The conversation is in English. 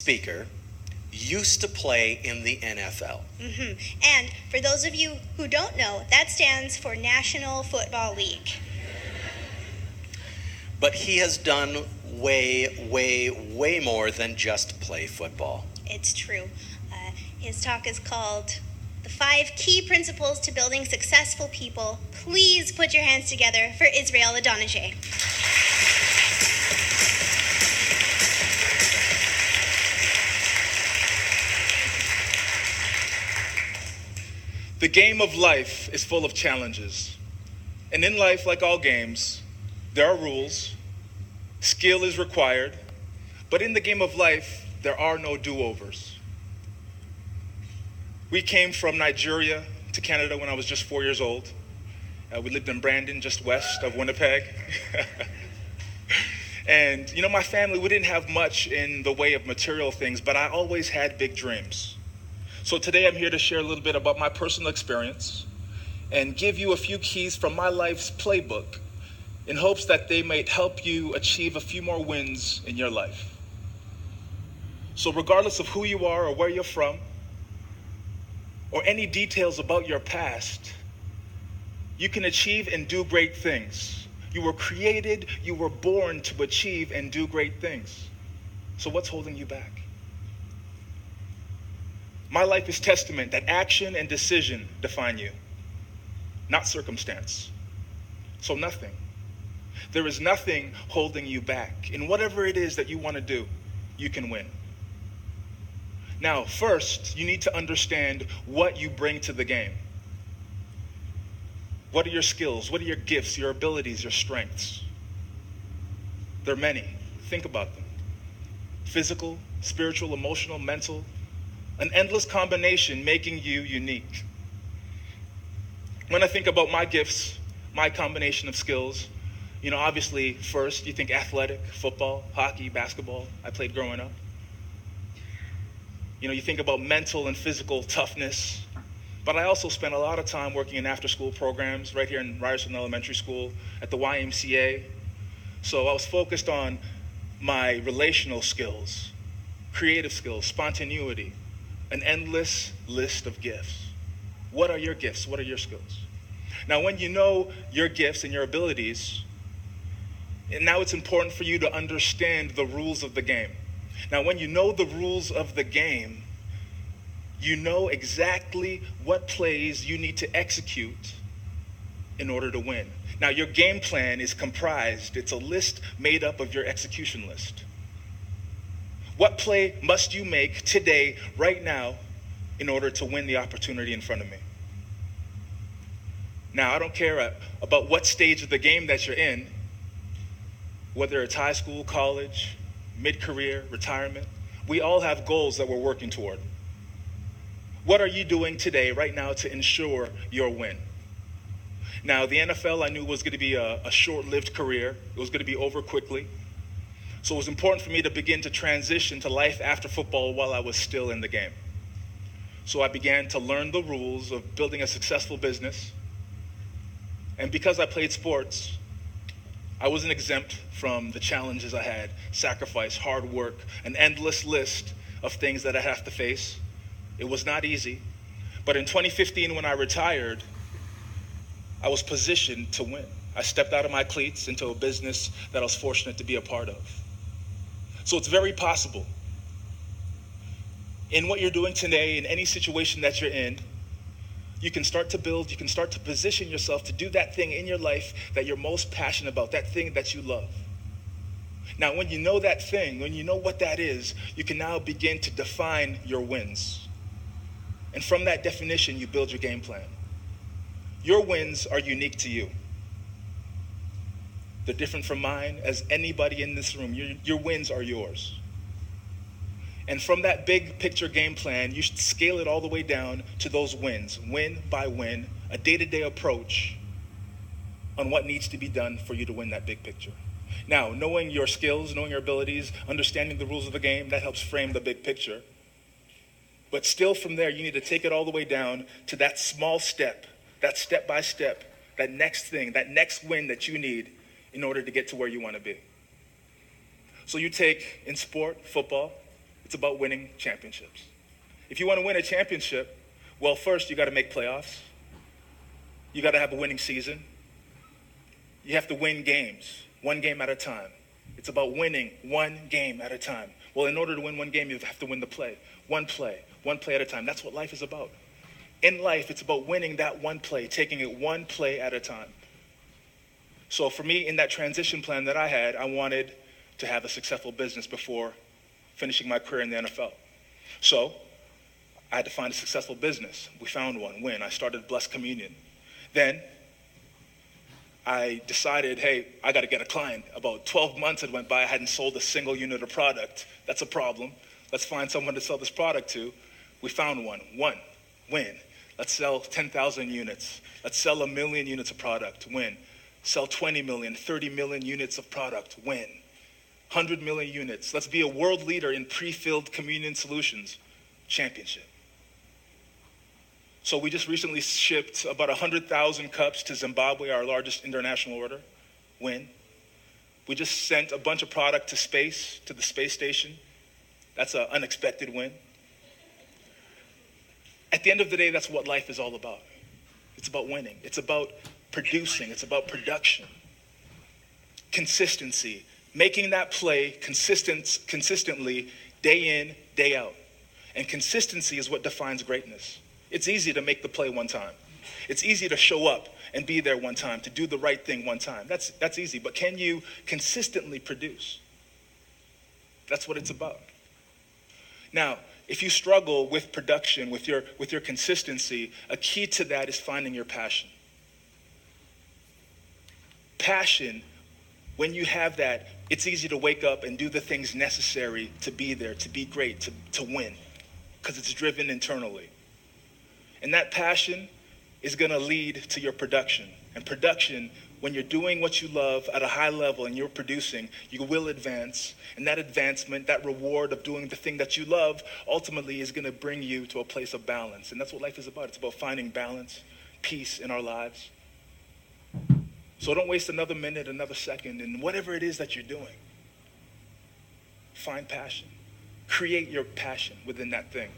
speaker used to play in the NFL. And for those of you who don't know, that stands for National Football League. But he has done way more than just play football. It's true. His talk is called The 5 Key Principles to Building Successful People. Please put your hands together for Israel Idonije. The game of life is full of challenges. And in life, like all games, there are rules, skill is required, but in the game of life, there are no do-overs. We came from Nigeria to Canada when I was just 4 years old. We lived in Brandon, just west of Winnipeg. And, my family, we didn't have much in the way of material things, but I always had big dreams. So today I'm here to share a little bit about my personal experience and give you a few keys from my life's playbook in hopes that they might help you achieve a few more wins in your life. So regardless of who you are or where you're from, or any details about your past, you can achieve and do great things. You were created, you were born to achieve and do great things. So what's holding you back? My life is testament that action and decision define you, not circumstance. So nothing. There is nothing holding you back. In whatever it is that you want to do, you can win. Now, first, you need to understand what you bring to the game. What are your skills? What are your gifts, your abilities, your strengths? There are many. Think about them. Physical, spiritual, emotional, mental. An endless combination making you unique. When I think about my gifts, my combination of skills, obviously first you think athletic, football, hockey, basketball. I played growing up. You think about mental and physical toughness. But I also spent a lot of time working in after-school programs right here in Ryerson Elementary School, at the YMCA. So I was focused on my relational skills, creative skills, spontaneity, an endless list of gifts. What are your gifts? What are your skills? Now, when you know your gifts and your abilities, and now it's important for you to understand the rules of the game. Now, when you know the rules of the game, you know exactly what plays you need to execute in order to win. Now, your game plan is comprised. It's a list made up of your execution list. What play must you make today, right now, in order to win the opportunity in front of me? Now, I don't care about what stage of the game that you're in, whether it's high school, college, mid-career, retirement. We all have goals that we're working toward. What are you doing today, right now, to ensure your win? Now, the NFL I knew was going to be a short-lived career. It was going to be over quickly. So it was important for me to begin to transition to life after football while I was still in the game. So I began to learn the rules of building a successful business. And because I played sports, I wasn't exempt from the challenges I had: sacrifice, hard work, an endless list of things that I have to face. It was not easy. But in 2015, when I retired, I was positioned to win. I stepped out of my cleats into a business that I was fortunate to be a part of. So it's very possible. In what you're doing today, in any situation that you're in, you can start to build, you can start to position yourself to do that thing in your life that you're most passionate about, that thing that you love. Now, when you know that thing, when you know what that is, you can now begin to define your wins. And from that definition, you build your game plan. Your wins are unique to you. They're different from mine, as anybody in this room. Your wins are yours. And from that big picture game plan, you should scale it all the way down to those wins, win by win, a day-to-day approach on what needs to be done for you to win that big picture. Now, knowing your skills, knowing your abilities, understanding the rules of the game, that helps frame the big picture. But still from there, you need to take it all the way down to that small step, that step by step, that next thing, that next win that you need in order to get to where you want to be. So you take, in sport, football, It's about winning championships. If you want to win a championship, well, first you got to make playoffs. You got to have a winning season. You have to win games, one game at a time. It's about winning one game at a time. Well, in order to win one game, you have to win the play, one play at a time. That's what life is about. In life, it's about winning that one play, taking it one play at a time. So for me, in that transition plan that I had, I wanted to have a successful business before finishing my career in the NFL. So I had to find a successful business. We found one, Win. I started Blessed Communion. Then I decided, hey, I got to get a client. About 12 months had went by, I hadn't sold a single unit of product. That's a problem. Let's find someone to sell this product to. We found one, Win. Let's sell 10,000 units. Let's sell 1 million units of product, Win. Sell 20 million, 30 million units of product, Win. 100 million units. Let's be a world leader in pre-filled communion solutions, championship. So we just recently shipped about 100,000 cups to Zimbabwe, our largest international order, Win. We just sent a bunch of product to space, to the space station. That's an unexpected win. At the end of the day, that's what life is all about. It's about winning. It's about producing. It's about production. Consistency. Making that play consistently, day in, day out. And consistency is what defines greatness. It's easy to make the play one time. It's easy to show up and be there one time, to do the right thing one time. That's easy. But can you consistently produce? That's what it's about. Now, if you struggle with production, with your consistency, a key to that is finding your passion. Passion, when you have that, it's easy to wake up and do the things necessary to be there, to be great, to win, because it's driven internally. And that passion is going to lead to your production. And production, when you're doing what you love at a high level and you're producing, you will advance. And that advancement, that reward of doing the thing that you love, ultimately is going to bring you to a place of balance. And that's what life is about. It's about finding balance, peace in our lives. So don't waste another minute, another second in whatever it is that you're doing. Find passion. Create your passion within that thing.